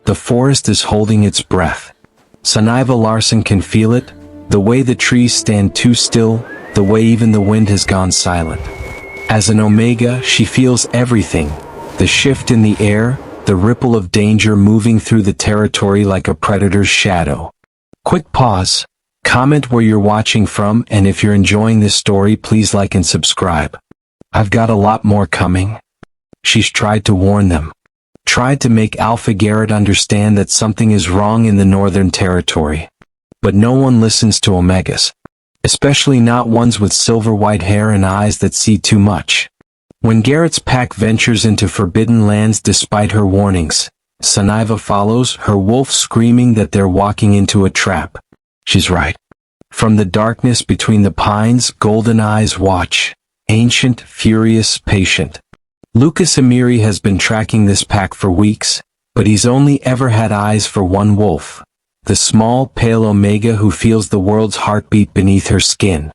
The forest is holding its breath. Sunniva Larson can feel it, the way the trees stand too still, the way even the wind has gone silent. As an Omega, she feels everything, the shift in the air, the ripple of danger moving through the territory like a predator's shadow. Quick pause. Comment where you're watching from, and if you're enjoying this story, please like and subscribe. I've got a lot more coming. She's tried to warn them. Tried to make Alpha Garrett understand that something is wrong in the Northern Territory. But no one listens to Omegas. Especially not ones with silver-white hair and eyes that see too much. When Garrett's pack ventures into forbidden lands despite her warnings, Sunniva follows, her wolf screaming that they're walking into a trap. She's right. From the darkness between the pines, golden eyes watch. Ancient, furious, patient. Lucas Amiri has been tracking this pack for weeks, but he's only ever had eyes for one wolf. The small, pale Omega who feels the world's heartbeat beneath her skin.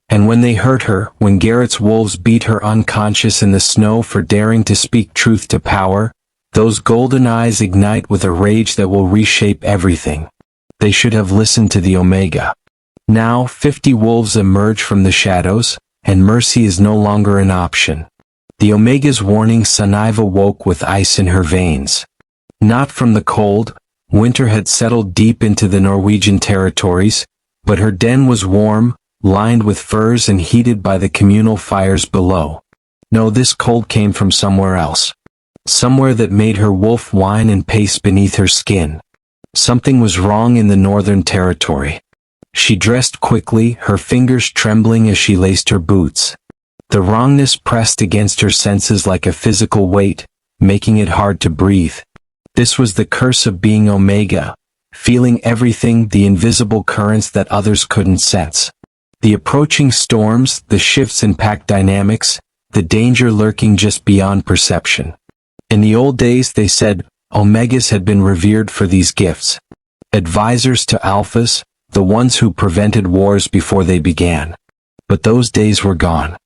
And when they hurt her, when Garrett's wolves beat her unconscious in the snow for daring to speak truth to power, those golden eyes ignite with a rage that will reshape everything. They should have listened to the Omega. Now, 50 wolves emerge from the shadows, and mercy is no longer an option. The Omega's warning, Sunniva woke with ice in her veins. Not from the cold, winter had settled deep into the Norwegian territories, but her den was warm, lined with furs and heated by the communal fires below. No, this cold came from somewhere else. Somewhere that made her wolf whine and pace beneath her skin. Something was wrong in the Northern Territory. She dressed quickly, her fingers trembling as she laced her boots. The wrongness pressed against her senses like a physical weight, making it hard to breathe. This was the curse of being Omega, feeling everything, the invisible currents that others couldn't sense. The approaching storms, the shifts in pack dynamics, the danger lurking just beyond perception. In the old days, they said, Omegas had been revered for these gifts. Advisors to Alphas, the ones who prevented wars before they began. But those days were gone.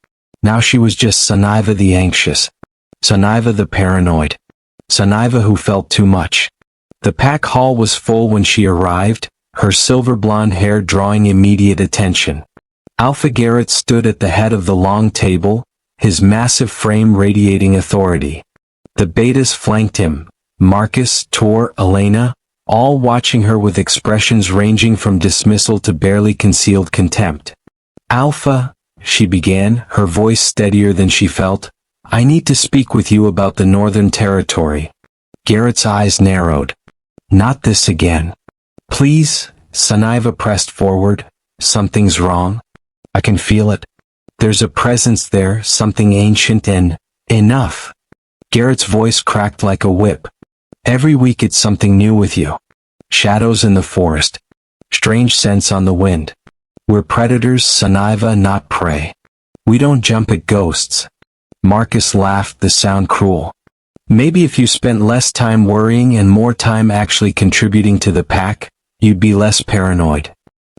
Now she was just Sunniva the anxious. Sunniva the paranoid. Sunniva who felt too much. The pack hall was full when she arrived, her silver blonde hair drawing immediate attention. Alpha Garrett stood at the head of the long table, his massive frame radiating authority. The betas flanked him, Marcus, Tor, Elena, all watching her with expressions ranging from dismissal to barely concealed contempt. Alpha, she began, her voice steadier than she felt, I need to speak with you about the Northern Territory. Garrett's eyes narrowed. Not this again. Please, Sunniva pressed forward, something's wrong. I can feel it. There's a presence there, something ancient and enough. Garrett's voice cracked like a whip. Every week it's something new with you. Shadows in the forest. Strange scents on the wind. We're predators, Sunniva, not prey. We don't jump at ghosts. Marcus laughed, the sound cruel. Maybe if you spent less time worrying and more time actually contributing to the pack, you'd be less paranoid.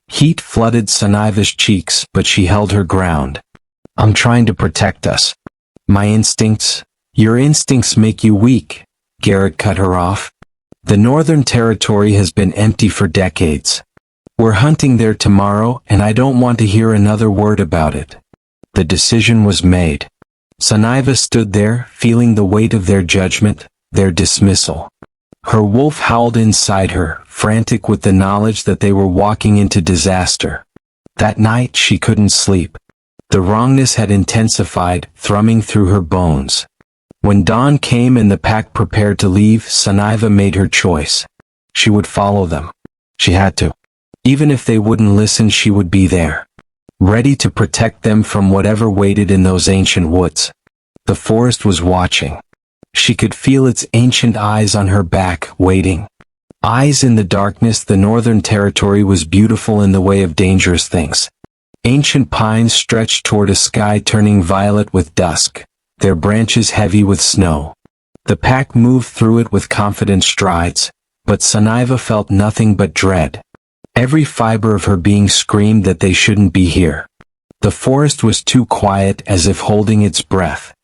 Heat flooded Sunniva's cheeks, but she held her ground. I'm trying to protect us. My instincts. Your instincts make you weak, Garrett cut her off. The Northern Territory has been empty for decades. We're hunting there tomorrow, and I don't want to hear another word about it. The decision was made. Sunniva stood there, feeling the weight of their judgment, their dismissal. Her wolf howled inside her, frantic with the knowledge that they were walking into disaster. That night she couldn't sleep. The wrongness had intensified, thrumming through her bones. When dawn came and the pack prepared to leave, Sunniva made her choice. She would follow them. She had to. Even if they wouldn't listen, she would be there. Ready to protect them from whatever waited in those ancient woods. The forest was watching. She could feel its ancient eyes on her back, waiting. Eyes in the darkness. The Northern Territory was beautiful in the way of dangerous things. Ancient pines stretched toward a sky turning violet with dusk, their branches heavy with snow. The pack moved through it with confident strides, but Sunniva felt nothing but dread. Every fiber of her being screamed that they shouldn't be here. The forest was too quiet, as if holding its breath.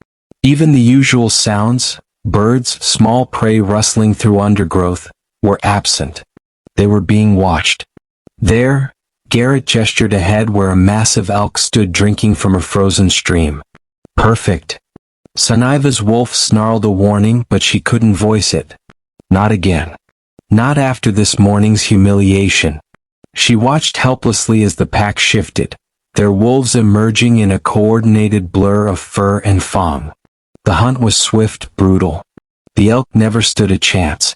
Even the usual sounds, birds, small prey rustling through undergrowth, were absent. They were being watched. There, Garrett gestured ahead where a massive elk stood drinking from a frozen stream. Perfect. Suniva's wolf snarled a warning, but she couldn't voice it. Not again. Not after this morning's humiliation. She watched helplessly as the pack shifted, their wolves emerging in a coordinated blur of fur and fang. The hunt was swift, brutal. The elk never stood a chance.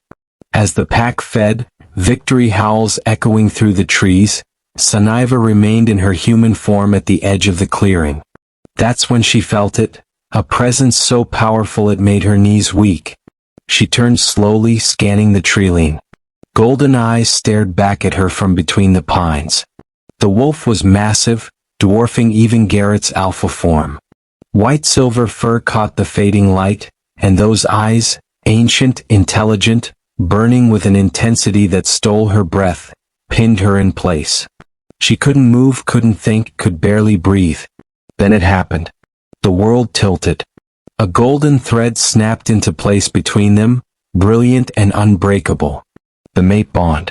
As the pack fed, victory howls echoing through the trees, Suniva remained in her human form at the edge of the clearing. That's when she felt it, a presence so powerful it made her knees weak. She turned slowly, scanning the treeline. Golden eyes stared back at her from between the pines. The wolf was massive, dwarfing even Garrett's alpha form. White-silver fur caught the fading light, and those eyes, ancient, intelligent, burning with an intensity that stole her breath, pinned her in place. She couldn't move, couldn't think, could barely breathe. Then it happened. The world tilted. A golden thread snapped into place between them, brilliant and unbreakable. The mate bond.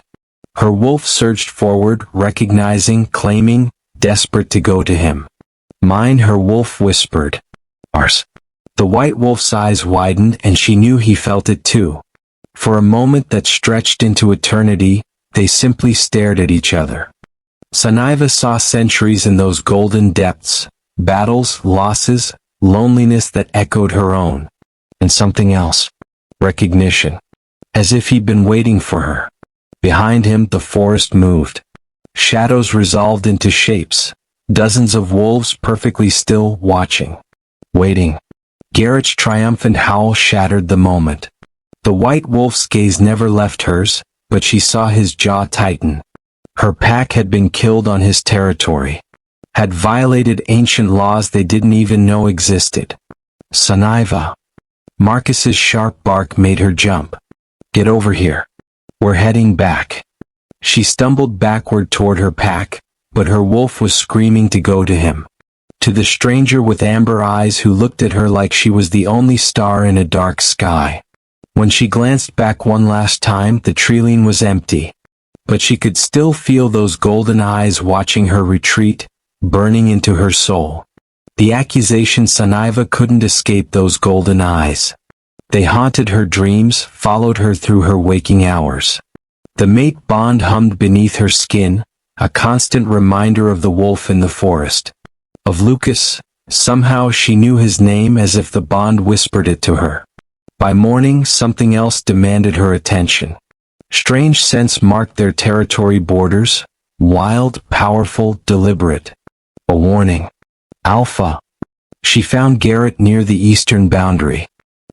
Her wolf surged forward, recognizing, claiming, desperate to go to him. Mine, her wolf whispered. Ours. The white wolf's eyes widened and she knew he felt it too. For a moment that stretched into eternity, they simply stared at each other. Suniva saw centuries in those golden depths, battles, losses, loneliness that echoed her own. And something else. Recognition. As if he'd been waiting for her. Behind him, the forest moved. Shadows resolved into shapes. Dozens of wolves perfectly still, watching. Waiting. Garrett's triumphant howl shattered the moment. The white wolf's gaze never left hers, but she saw his jaw tighten. Her pack had been killed on his territory. Had violated ancient laws they didn't even know existed. Suniva. Marcus's sharp bark made her jump. Get over here. We're heading back. She stumbled backward toward her pack, but her wolf was screaming to go to him. To the stranger with amber eyes who looked at her like she was the only star in a dark sky. When she glanced back one last time, the treeline was empty. But she could still feel those golden eyes watching her retreat, burning into her soul. The accusation Suniva couldn't escape those golden eyes. They haunted her dreams, followed her through her waking hours. The mate bond hummed beneath her skin, a constant reminder of the wolf in the forest. Of Lucas, somehow she knew his name as if the bond whispered it to her. By morning, something else demanded her attention. Strange scents marked their territory borders, wild, powerful, deliberate. A warning. Alpha. She found Garrett near the eastern boundary.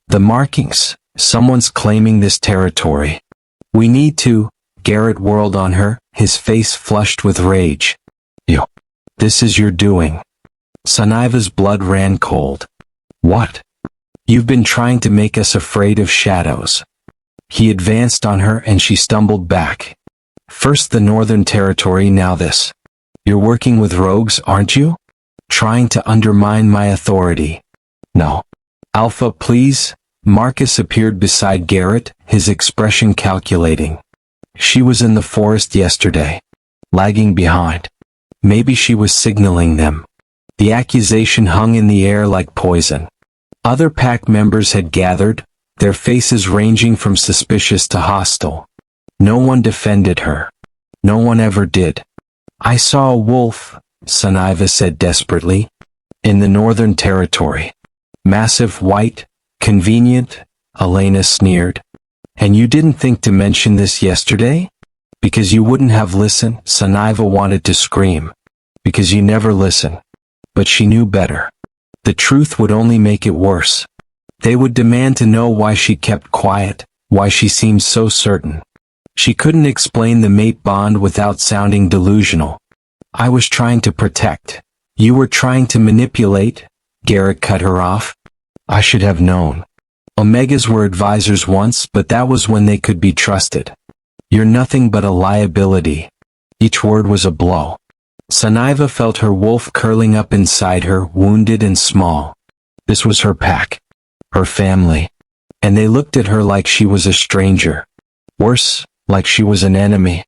The markings, someone's claiming this territory. We need to, Garrett whirled on her, his face flushed with rage. You. This is your doing. Suniva's blood ran cold. What? You've been trying to make us afraid of shadows. He advanced on her and she stumbled back. First the Northern Territory, now this. You're working with rogues, aren't you? Trying to undermine my authority. No. Alpha, please. Marcus appeared beside Garrett, his expression calculating. She was in the forest yesterday. Lagging behind. Maybe she was signaling them. The accusation hung in the air like poison. Other pack members had gathered, their faces ranging from suspicious to hostile. No one defended her. No one ever did. I saw a wolf, Suniva said desperately. In the Northern Territory. Massive, white, convenient, Elena sneered. And you didn't think to mention this yesterday? Because you wouldn't have listened, Suniva wanted to scream. Because you never listen. But she knew better. The truth would only make it worse. They would demand to know why she kept quiet, why she seemed so certain. She couldn't explain the mate bond without sounding delusional. I was trying to protect. You were trying to manipulate, Garrett cut her off. I should have known. Omegas were advisors once, but that was when they could be trusted. You're nothing but a liability. Each word was a blow. Suniva felt her wolf curling up inside her, wounded and small. This was her pack. Her family. And they looked at her like she was a stranger. Worse, like she was an enemy.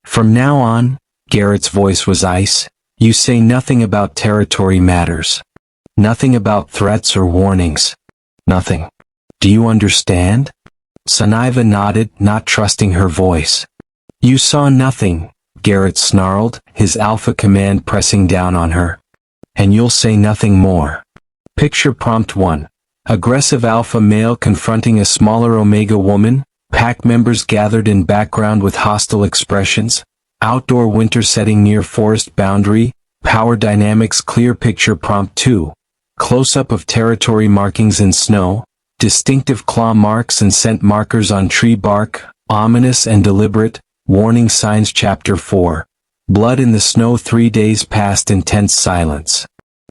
From now on, Garrett's voice was ice, you say nothing about territory matters. Nothing about threats or warnings. Nothing. Do you understand? Sunniva nodded, not trusting her voice. You saw nothing, Garrett snarled, his alpha command pressing down on her. And you'll say nothing more. Picture prompt 1. Aggressive alpha male confronting a smaller omega woman, pack members gathered in background with hostile expressions, outdoor winter setting near forest boundary, power dynamics clear. Picture prompt 2. Close-up of territory markings in snow, distinctive claw marks and scent markers on tree bark, ominous and deliberate, warning signs. Chapter 4. Blood in the snow. 3 days passed in tense silence.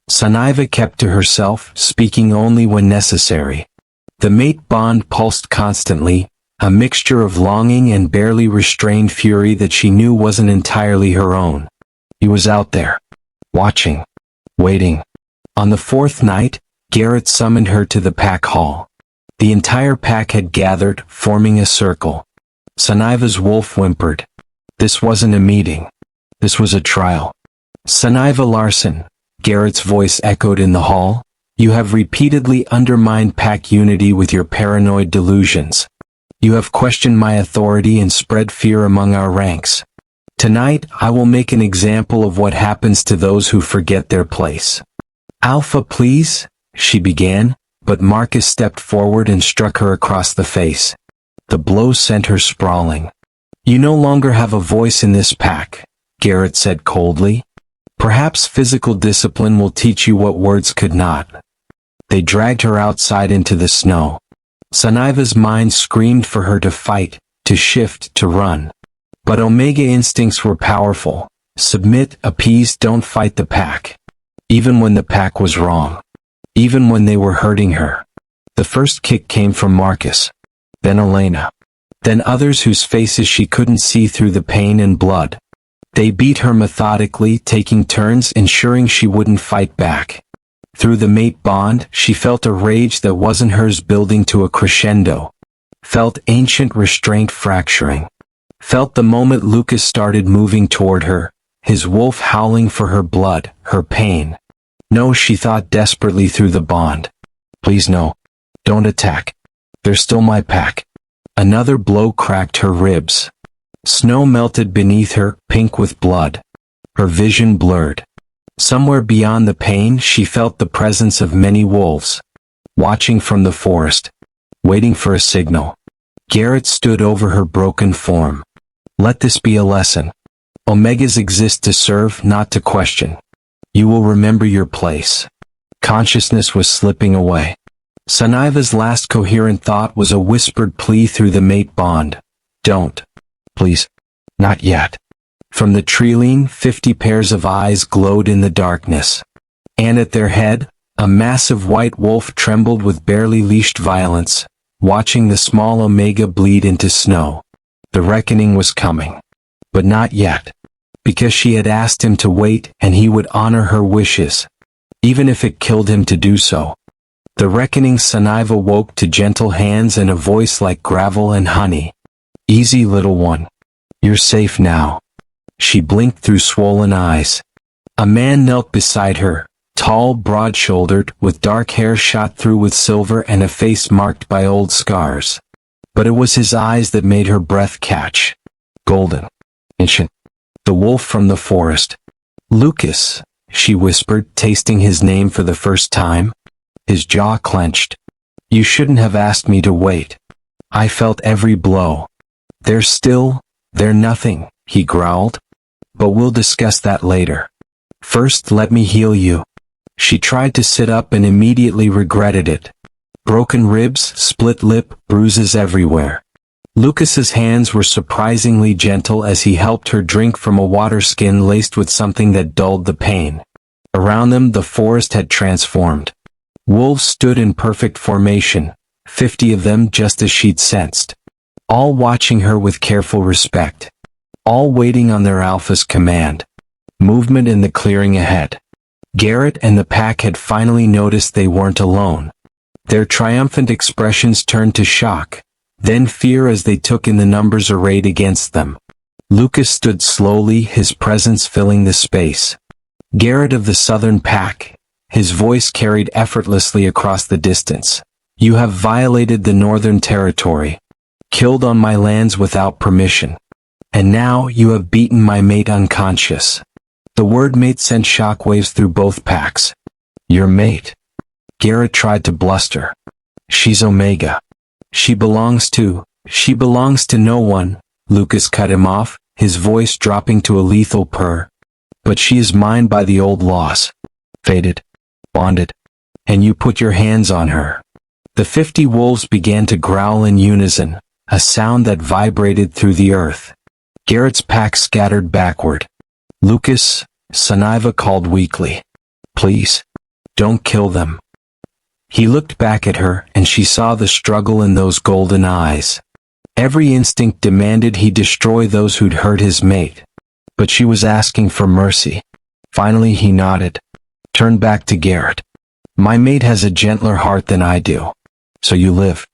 Sunniva kept to herself, speaking only when necessary. The mate bond pulsed constantly, a mixture of longing and barely restrained fury that she knew wasn't entirely her own. He was out there, watching, waiting. On the 4th night, Garrett summoned her to the pack hall. The entire pack had gathered, forming a circle. Sunniva's wolf whimpered. This wasn't a meeting. This was a trial. Sunniva Larson, Garrett's voice echoed in the hall, you have repeatedly undermined pack unity with your paranoid delusions. You have questioned my authority and spread fear among our ranks. Tonight, I will make an example of what happens to those who forget their place. Alpha, please, she began, but Marcus stepped forward and struck her across the face. The blow sent her sprawling. You no longer have a voice in this pack, Garrett said coldly. Perhaps physical discipline will teach you what words could not. They dragged her outside into the snow. Sunniva's mind screamed for her to fight, to shift, to run. But Omega instincts were powerful. Submit, appease, don't fight the pack. Even when the pack was wrong. Even when they were hurting her. The first kick came from Marcus. Then Elena. Then others whose faces she couldn't see through the pain and blood. They beat her methodically, taking turns, ensuring she wouldn't fight back. Through the mate bond, she felt a rage that wasn't hers building to a crescendo. Felt ancient restraint fracturing. Felt the moment Lucas started moving toward her, his wolf howling for her blood, her pain. No, she thought desperately through the bond. Please no. Don't attack. They're still my pack. Another blow cracked her ribs. Snow melted beneath her, pink with blood. Her vision blurred. Somewhere beyond the pain, she felt the presence of many wolves. Watching from the forest. Waiting for a signal. Garrett stood over her broken form. Let this be a lesson. Omegas exist to serve, not to question. You will remember your place. Consciousness was slipping away. Sunniva's last coherent thought was a whispered plea through the mate bond. Don't. Please. Not yet. From the treeline, 50 pairs of eyes glowed in the darkness. And at their head, a massive white wolf trembled with barely leashed violence, watching the small Omega bleed into snow. The reckoning was coming. But not yet. Because she had asked him to wait, and he would honor her wishes. Even if it killed him to do so. The reckoning. Sunniva woke to gentle hands and a voice like gravel and honey. Easy, little one. You're safe now. She blinked through swollen eyes. A man knelt beside her, tall, broad-shouldered, with dark hair shot through with silver and a face marked by old scars. But it was his eyes that made her breath catch. Golden. Ancient. The wolf from the forest. Lucas, she whispered, tasting his name for the first time. His jaw clenched. You shouldn't have asked me to wait. I felt every blow. They're nothing, he growled. But we'll discuss that later. First, let me heal you. She tried to sit up and immediately regretted it. Broken ribs, split lip, bruises everywhere. Lucas's hands were surprisingly gentle as he helped her drink from a water skin laced with something that dulled the pain. Around them, the forest had transformed. Wolves stood in perfect formation, 50 of them just as she'd sensed. All watching her with careful respect. All waiting on their alpha's command. Movement in the clearing ahead. Garrett and the pack had finally noticed they weren't alone. Their triumphant expressions turned to shock. then fear as they took in the numbers arrayed against them. Lucas stood slowly, his presence filling the space. Garrett of the Southern Pack, his voice carried effortlessly across the distance. You have violated the Northern Territory, killed on my lands without permission. And now you have beaten my mate unconscious. The word mate sent shockwaves through both packs. Your mate? Garrett tried to bluster. She's Omega. She belongs to no one. Lucas cut him off, his voice dropping to a lethal purr. But she is mine by the old laws. Fated. Bonded. And you put your hands on her. The 50 wolves began to growl in unison, a sound that vibrated through the earth. Garrett's pack scattered backward. Lucas, Saniva called weakly. Please. Don't kill them. He looked back at her, and she saw the struggle in those golden eyes. Every instinct demanded he destroy those who'd hurt his mate. But she was asking for mercy. Finally he nodded. Turned back to Garrett. My mate has a gentler heart than I do. So you live.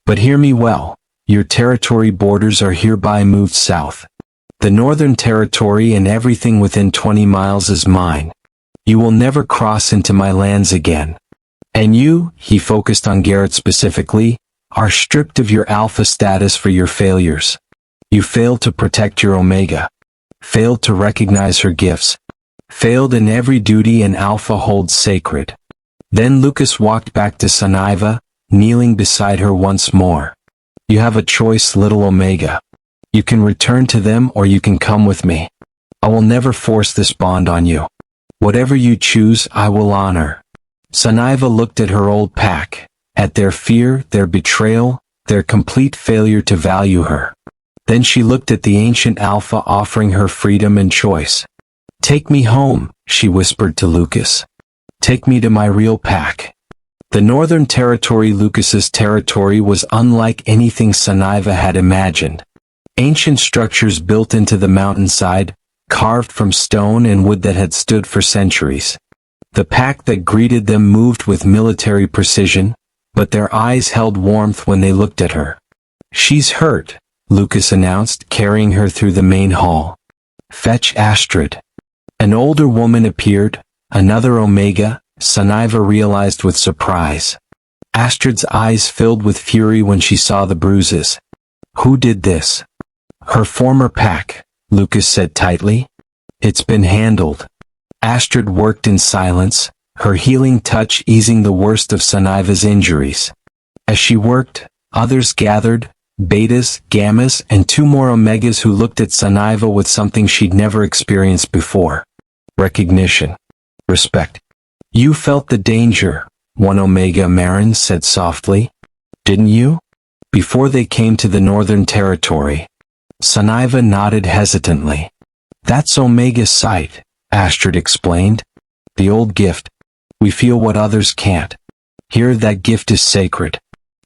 But hear me well. Your territory borders are hereby moved south. The Northern Territory and everything within 20 miles is mine. You will never cross into my lands again. And you, he focused on Garrett specifically, are stripped of your alpha status for your failures. You failed to protect your Omega. Failed to recognize her gifts. Failed in every duty an alpha holds sacred. Then Lucas walked back to Saniva, kneeling beside her once more. You have a choice, little Omega. You can return to them or you can come with me. I will never force this bond on you. Whatever you choose, I will honor. Saniva looked at her old pack, at their fear, their betrayal, their complete failure to value her. Then she looked at the ancient alpha offering her freedom and choice. Take me home, she whispered to Lucas. Take me to my real pack. The Northern Territory, Lucas's territory, was unlike anything Saniva had imagined. Ancient structures built into the mountainside, carved from stone and wood that had stood for centuries. The pack that greeted them moved with military precision, but their eyes held warmth when they looked at her. She's hurt, Lucas announced, carrying her through the main hall. Fetch Astrid. An older woman appeared, another Omega, Saniva realized with surprise. Astrid's eyes filled with fury when she saw the bruises. Who did this? Her former pack, Lucas said tightly. It's been handled. Astrid worked in silence, her healing touch easing the worst of Saniva's injuries. As she worked, others gathered, betas, gammas, and 2 more Omegas who looked at Saniva with something she'd never experienced before. Recognition. Respect. You felt the danger, one Omega Marin said softly. Didn't you? Before they came to the Northern Territory. Saniva nodded hesitantly. That's Omega's sight, Astrid explained. The old gift. We feel what others can't. Here that gift is sacred.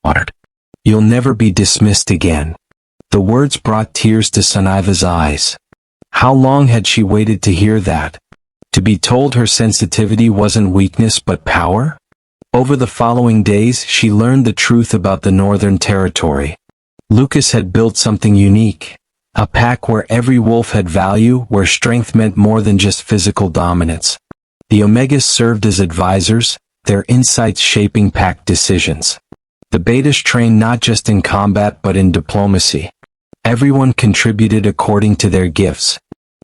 Honored. You'll never be dismissed again. The words brought tears to Saniva's eyes. How long had she waited to hear that? To be told her sensitivity wasn't weakness but power? Over the following days she learned the truth about the Northern Territory. Lucas had built something unique. A pack where every wolf had value, where strength meant more than just physical dominance. The Omegas served as advisors, their insights shaping pack decisions. The betas trained not just in combat but in diplomacy. Everyone contributed according to their gifts.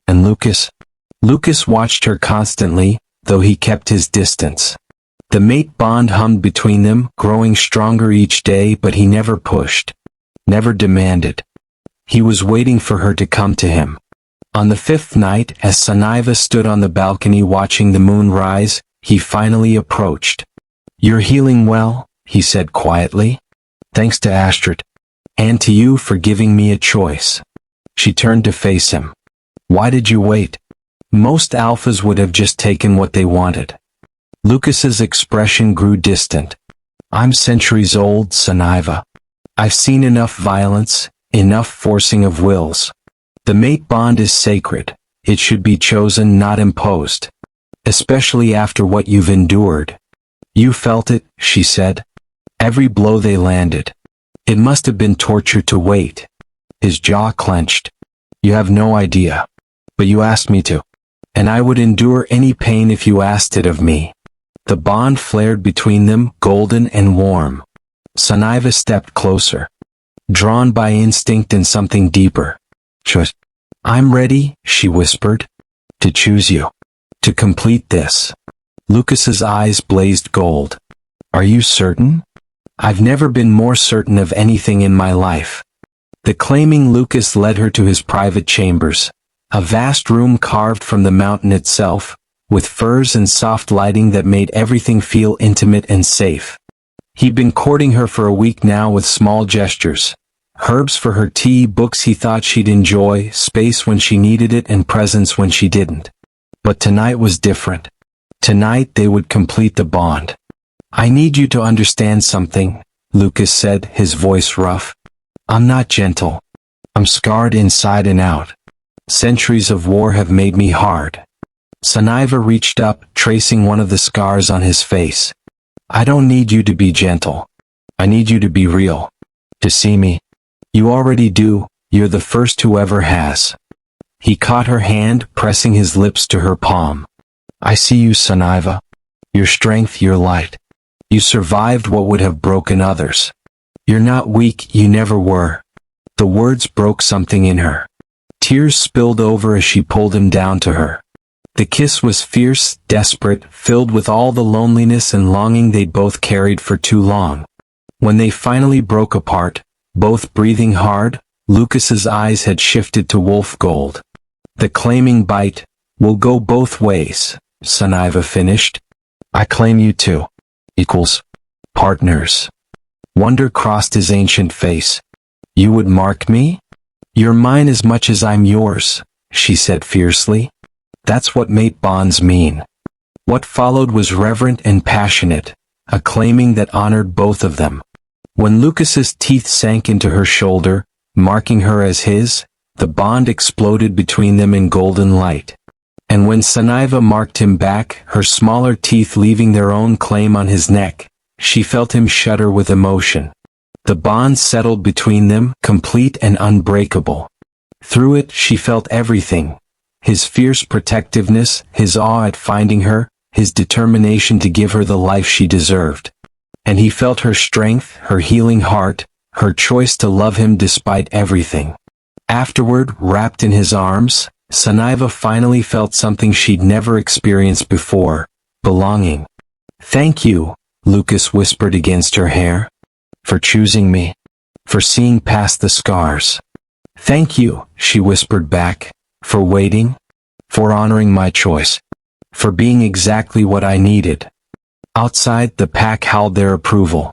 And Lucas watched her constantly, though he kept his distance. The mate bond hummed between them, growing stronger each day, but he never pushed. Never demanded. He was waiting for her to come to him. On the 5th night, as Saniva stood on the balcony watching the moon rise, he finally approached. You're healing well, he said quietly. Thanks to Astrid. And to you for giving me a choice. She turned to face him. Why did you wait? Most alphas would have just taken what they wanted. Lucas's expression grew distant. I'm centuries old, Saniva. I've seen enough violence, enough forcing of wills. The mate bond is sacred. It should be chosen, not imposed. Especially after what you've endured. You felt it, she said. Every blow they landed. It must have been torture to wait. His jaw clenched. You have no idea. But you asked me to. And I would endure any pain if you asked it of me. The bond flared between them, golden and warm. Sunniva stepped closer, drawn by instinct and something deeper. Just, I'm ready, she whispered, to choose you, to complete this. Lucas's eyes blazed gold. Are you certain? I've never been more certain of anything in my life. Declaiming, Lucas led her to his private chambers, a vast room carved from the mountain itself, with furs and soft lighting that made everything feel intimate and safe. He'd been courting her for a week now with small gestures. Herbs for her tea, books he thought she'd enjoy, space when she needed it and presence when she didn't. But tonight was different. Tonight they would complete the bond. I need you to understand something, Lucas said, his voice rough. I'm not gentle. I'm scarred inside and out. Centuries of war have made me hard. Sunniva reached up, tracing one of the scars on his face. I don't need you to be gentle. I need you to be real. To see me. You already do, you're the first who ever has. He caught her hand, pressing his lips to her palm. I see you, Sunniva. Your strength, your light. You survived what would have broken others. You're not weak, you never were. The words broke something in her. Tears spilled over as she pulled him down to her. The kiss was fierce, desperate, filled with all the loneliness and longing they'd both carried for too long. When they finally broke apart, both breathing hard, Lucas's eyes had shifted to wolf gold. The claiming bite, will go both ways, Sunniva finished. I claim you too. Equals. Partners. Wonder crossed his ancient face. You would mark me? You're mine as much as I'm yours, she said fiercely. That's what mate bonds mean. What followed was reverent and passionate, a claiming that honored both of them. When Lucas's teeth sank into her shoulder, marking her as his, the bond exploded between them in golden light. And when Sunniva marked him back, her smaller teeth leaving their own claim on his neck, she felt him shudder with emotion. The bond settled between them, complete and unbreakable. Through it, she felt everything. His fierce protectiveness, his awe at finding her, his determination to give her the life she deserved. And he felt her strength, her healing heart, her choice to love him despite everything. Afterward, wrapped in his arms, Sunniva finally felt something she'd never experienced before, belonging. Thank you, Lucas whispered against her hair. For choosing me. For seeing past the scars. Thank you, she whispered back. For waiting. For honoring my choice. For being exactly what I needed. Outside, the pack howled their approval.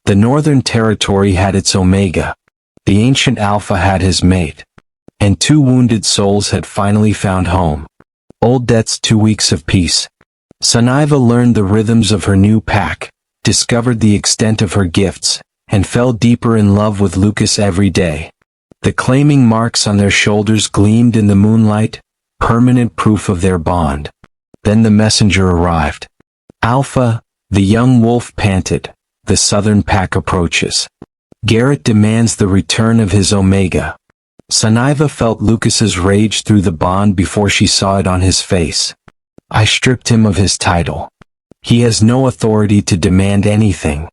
The Northern Territory had its Omega. The ancient Alpha had his mate. And two wounded souls had finally found home. Old debts, 2 weeks of peace. Sunniva learned the rhythms of her new pack, discovered the extent of her gifts, and fell deeper in love with Lucas every day. The claiming marks on their shoulders gleamed in the moonlight, permanent proof of their bond. Then the messenger arrived. Alpha, the young wolf panted, the southern pack approaches. Garrett demands the return of his Omega. Sunniva felt Lucas's rage through the bond before she saw it on his face. I stripped him of his title. He has no authority to demand anything.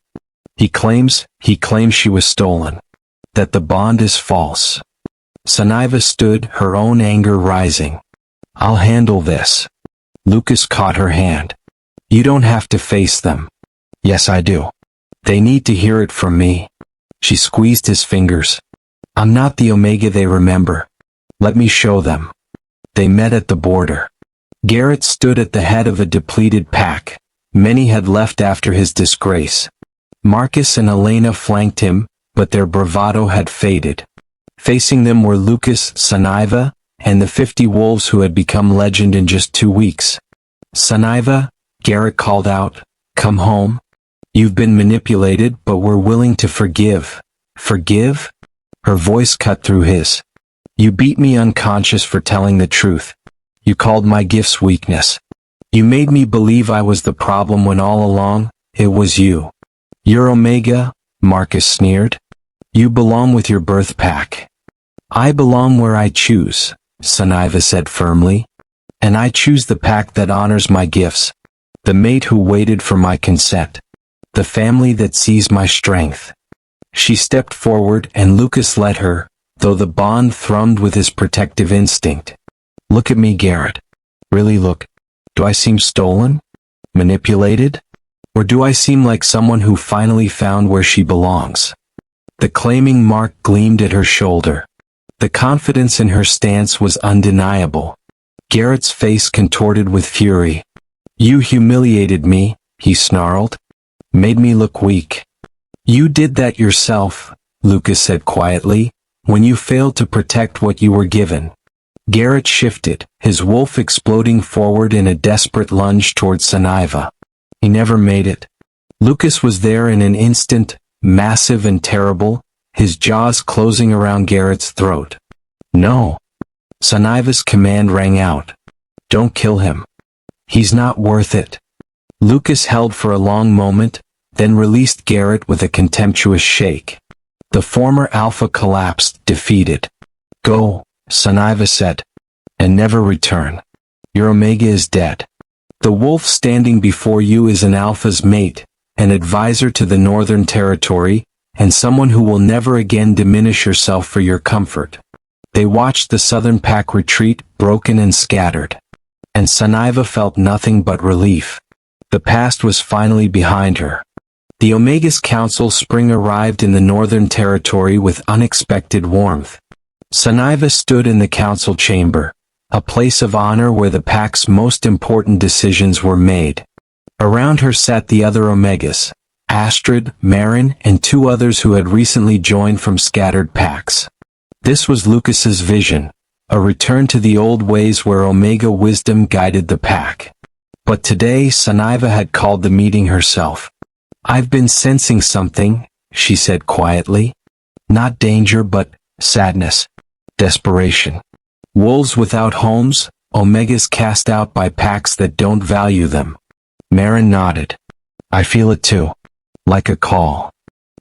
He claims she was stolen. That the bond is false. Sunniva stood, her own anger rising. I'll handle this. Lucas caught her hand. You don't have to face them. Yes, I do. They need to hear it from me. She squeezed his fingers. I'm not the Omega they remember. Let me show them. They met at the border. Garrett stood at the head of a depleted pack. Many had left after his disgrace. Marcus and Elena flanked him, but their bravado had faded. Facing them were Lucas, Sunniva, and the 50 wolves who had become legend in just 2 weeks. Sunniva, Garrett called out, come home. You've been manipulated, but we're willing to forgive. Forgive? Her voice cut through his. You beat me unconscious for telling the truth. You called my gifts weakness. You made me believe I was the problem when all along, it was you. You're Omega, Marcus sneered. You belong with your birth pack. I belong where I choose, Sunniva said firmly. And I choose the pack that honors my gifts, the mate who waited for my consent, the family that sees my strength. She stepped forward and Lucas let her, though the bond thrummed with his protective instinct. Look at me, Garrett. Really look. Do I seem stolen? Manipulated? Or do I seem like someone who finally found where she belongs? The claiming mark gleamed at her shoulder. The confidence in her stance was undeniable. Garrett's face contorted with fury. You humiliated me, he snarled. Made me look weak. You did that yourself, Lucas said quietly, when you failed to protect what you were given. Garrett shifted, his wolf exploding forward in a desperate lunge toward Sunniva. He never made it. Lucas was there in an instant, massive and terrible, his jaws closing around Garrett's throat. No. Sunniva's command rang out. Don't kill him. He's not worth it. Lucas held for a long moment, then released Garrett with a contemptuous shake. The former alpha collapsed, defeated. Go, Sunniva said, and never return. Your Omega is dead. The wolf standing before you is an alpha's mate, an advisor to the Northern Territory, and someone who will never again diminish yourself for your comfort. They watched the Southern pack retreat, broken and scattered. And Sunniva felt nothing but relief. The past was finally behind her. The Omega's Council spring arrived in the Northern Territory with unexpected warmth. Sunniva stood in the council chamber, a place of honor where the pack's most important decisions were made. Around her sat the other Omegas, Astrid, Marin, and two others who had recently joined from scattered packs. This was Lucas's vision, a return to the old ways where Omega wisdom guided the pack. But today Sunniva had called the meeting herself. I've been sensing something, she said quietly. Not danger but sadness, desperation. Wolves without homes, Omegas cast out by packs that don't value them. Marin nodded. I feel it too. Like a call.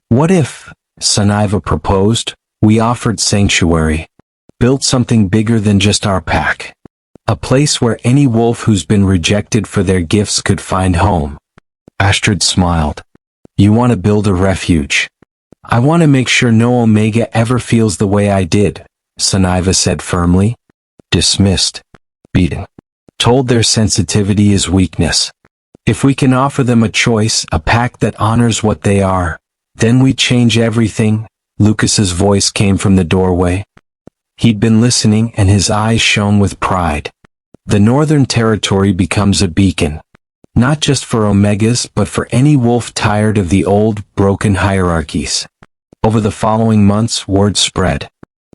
What if, Sunniva proposed, we offered sanctuary? Built something bigger than just our pack. A place where any wolf who's been rejected for their gifts could find home. Astrid smiled. You want to build a refuge. I want to make sure no Omega ever feels the way I did, Sunniva said firmly. Dismissed. Beaten. Told their sensitivity is weakness. If we can offer them a choice, a pack that honors what they are, then we change everything. Lucas's voice came from the doorway. He'd been listening and his eyes shone with pride. The Northern Territory becomes a beacon. Not just for Omegas but for any wolf tired of the old, broken hierarchies. Over the following months, word spread.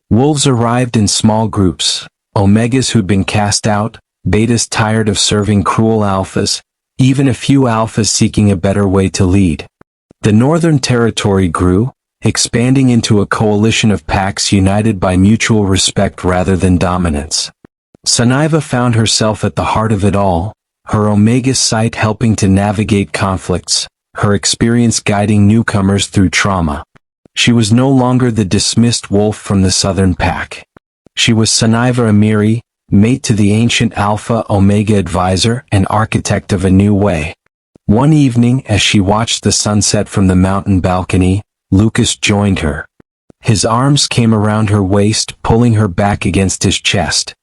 Wolves arrived in small groups, Omegas who'd been cast out, betas tired of serving cruel alphas, even a few alphas seeking a better way to lead. The Northern Territory grew, expanding into a coalition of packs united by mutual respect rather than dominance. Sunniva found herself at the heart of it all, her Omega sight helping to navigate conflicts, her experience guiding newcomers through trauma. She was no longer the dismissed wolf from the Southern pack. She was Sunniva Amiri, mate to the ancient Alpha Omega advisor and architect of a new way. One evening as she watched the sunset from the mountain balcony, Lucas joined her. His arms came around her waist, pulling her back against his chest.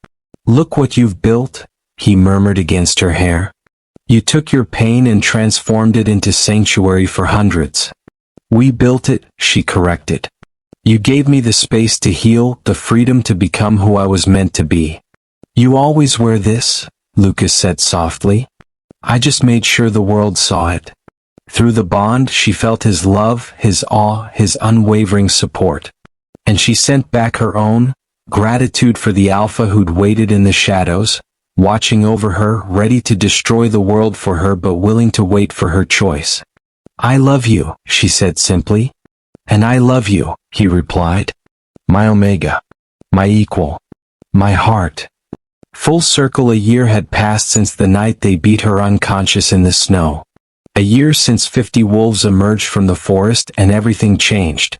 Look what you've built, he murmured against her hair. You took your pain and transformed it into sanctuary for hundreds. We built it, she corrected. You gave me the space to heal, the freedom to become who I was meant to be. You always wear this, Lucas said softly. I just made sure the world saw it. Through the bond she felt his love, his awe, his unwavering support. And she sent back her own, gratitude for the alpha who'd waited in the shadows, watching over her, ready to destroy the world for her but willing to wait for her choice. I love you, she said simply. And I love you, he replied. My Omega. My equal. My heart. Full circle, a year had passed since the night they beat her unconscious in the snow. A year since 50 wolves emerged from the forest and everything changed.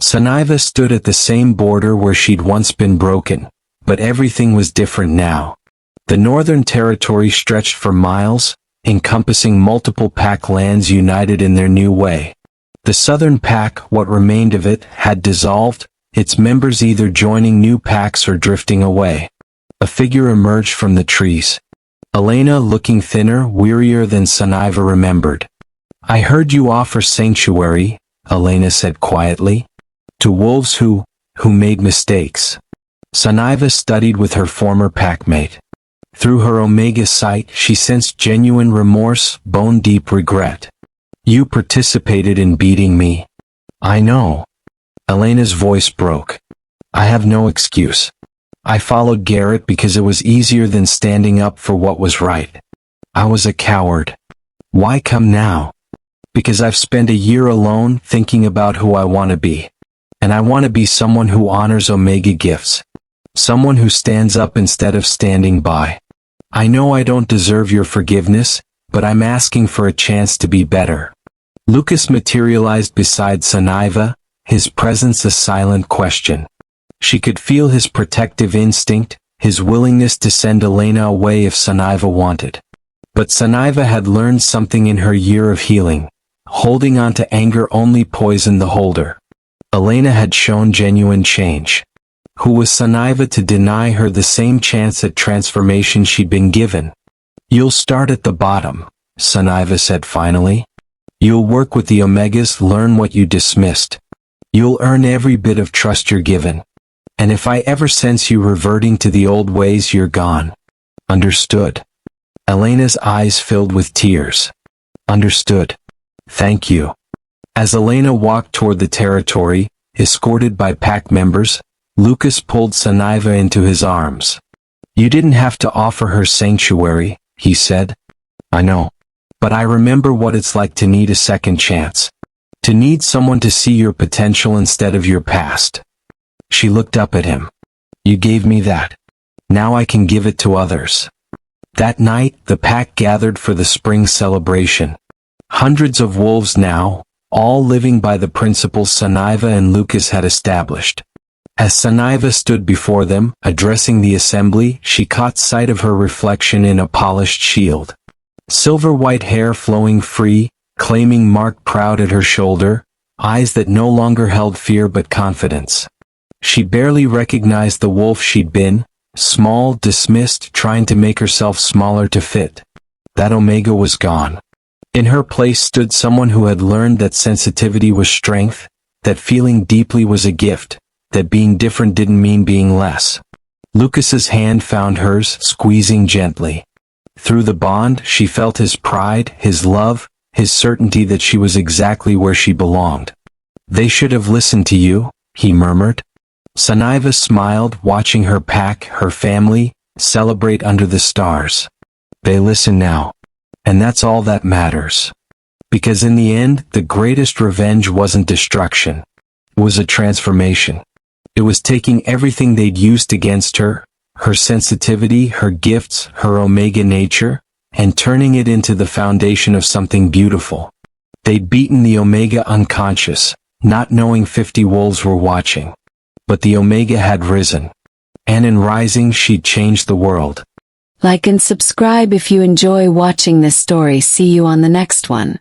Sunniva stood at the same border where she'd once been broken, but everything was different now. The Northern Territory stretched for miles, encompassing multiple pack lands united in their new way. The Southern Pack, what remained of it, had dissolved, its members either joining new packs or drifting away. A figure emerged from the trees. Elena, looking thinner, wearier than Sunniva remembered. "I heard you offer sanctuary," Elena said quietly. "To wolves who made mistakes." Sunniva studied with her former packmate. Through her Omega sight, she sensed genuine remorse, bone-deep regret. "You participated in beating me." "I know." Elena's voice broke. "I have no excuse. I followed Garrett because it was easier than standing up for what was right. I was a coward." "Why come now?" "Because I've spent a year alone thinking about who I want to be. And I want to be someone who honors Omega gifts. Someone who stands up instead of standing by. I know I don't deserve your forgiveness, but I'm asking for a chance to be better." Lucas materialized beside Sunniva, his presence a silent question. She could feel his protective instinct, his willingness to send Elena away if Sunniva wanted. But Sunniva had learned something in her year of healing. Holding on to anger only poisoned the holder. Elena had shown genuine change. Who was Sunniva to deny her the same chance at transformation she'd been given? "You'll start at the bottom," Sunniva said finally. "You'll work with the Omegas, learn what you dismissed. You'll earn every bit of trust you're given. And if I ever sense you reverting to the old ways, you're gone. Understood?" Elena's eyes filled with tears. "Understood. Thank you." As Elena walked toward the territory, escorted by pack members, Lucas pulled Sunniva into his arms. "You didn't have to offer her sanctuary," he said. "I know. But I remember what it's like to need a second chance. To need someone to see your potential instead of your past." She looked up at him. "You gave me that. Now I can give it to others." That night, the pack gathered for the spring celebration. Hundreds of wolves now, all living by the principles Sunniva and Lucas had established. As Sunniva stood before them, addressing the assembly, she caught sight of her reflection in a polished shield. Silver-white hair flowing free, claiming mark proud at her shoulder, eyes that no longer held fear but confidence. She barely recognized the wolf she'd been, small, dismissed, trying to make herself smaller to fit. That Omega was gone. In her place stood someone who had learned that sensitivity was strength, that feeling deeply was a gift, that being different didn't mean being less. Lucas's hand found hers, squeezing gently. Through the bond, she felt his pride, his love, his certainty that she was exactly where she belonged. "They should have listened to you," he murmured. Sunniva smiled, watching her pack, her family, celebrate under the stars. "They listen now. And that's all that matters." Because in the end, the greatest revenge wasn't destruction. It was a transformation. It was taking everything they'd used against her, her sensitivity, her gifts, her Omega nature, and turning it into the foundation of something beautiful. They'd beaten the Omega unconscious, not knowing 50 wolves were watching. But the Omega had risen. And in rising, she'd changed the world. Like and subscribe if you enjoy watching this story. See you on the next one.